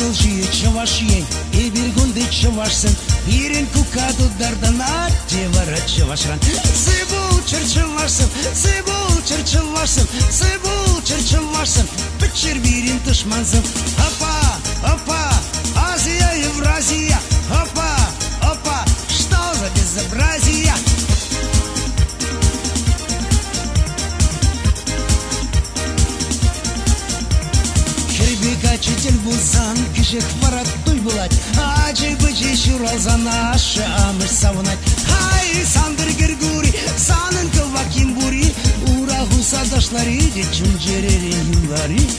Adılcıyı çavaşıyın, bir günde çavaşsın. Birin kukadu dardana, devara çavaşran. Sibul çırçıvarsın, sibul çırçıvarsın, sibul çırçıvarsın. Печер birin düşmansın. Hoppa, hoppa, Азия, Евразия. Hoppa, hoppa, что за безобразие? Качитель булсан, кишек парад туй булать. Ачы бычы шуралза наши амыш савнать. Хай, Сандыр Григорий, санын кываким бури. Урагу садашлари, дечун жерерин юлари.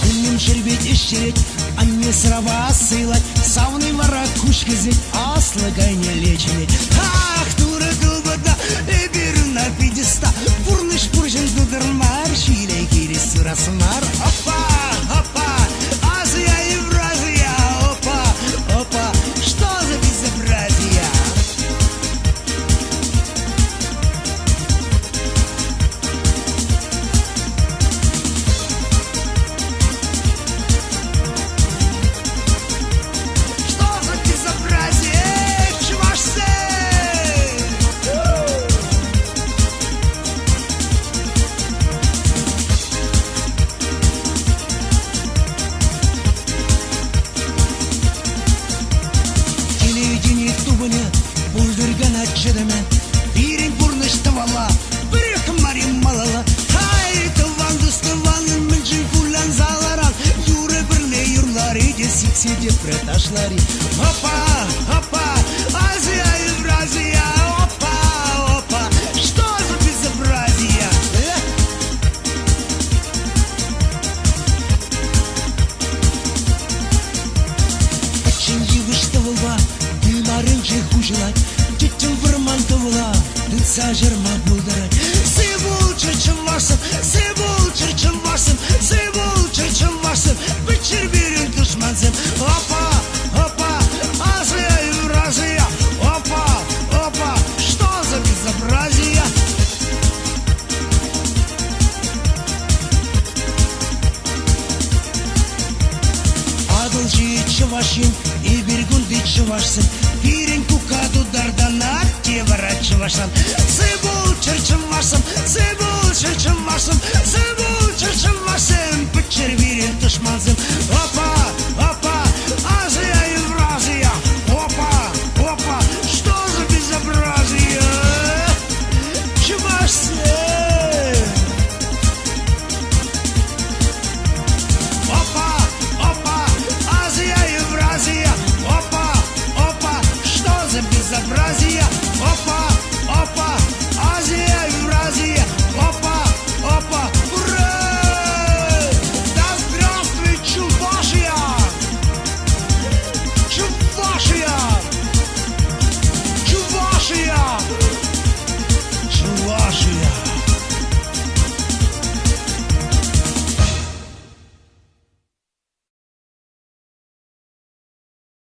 Күннен шербет ештерет, а мне срава сылать. Сауны вара куш кизет, аслы гайне леченет. Ах, тура гылбада, эберу на пьедеста. Пурныш пуржен дудырмар, шилей кирис сурасмар. Опа, опа, Азия, Евразия. Опа, опа, что за безобразие? Buldurgan açırımı birin burnuş tıvala bir marim malala. Hay tıvan dıstyvan mülcü kulan zalaran. Юры бірне юрлары де сиксиде прetaşlari. Hoppa, hoppa, Азия, Евразия. Hoppa, hoppa, что за безобразие? Починги выштывала, дымарынче хужелать. Детям вырман тывла, дыца жерма булдырать. Сыбул чырчывасым, сыбул чырчывасым, сыбул чырчывасым. Печер берин душмансым. Опа, опа, Азия, Евразия. Опа, опа, что за безобразие? Adılcıyı çavaşın, bir günde çavaşsın. Birin kukadu dardana, devara çavaşan. Sibul çırçıvarsın, sibul çırçıvarsın, sibul çırçıvarsın. Pıçır birin düşmansın.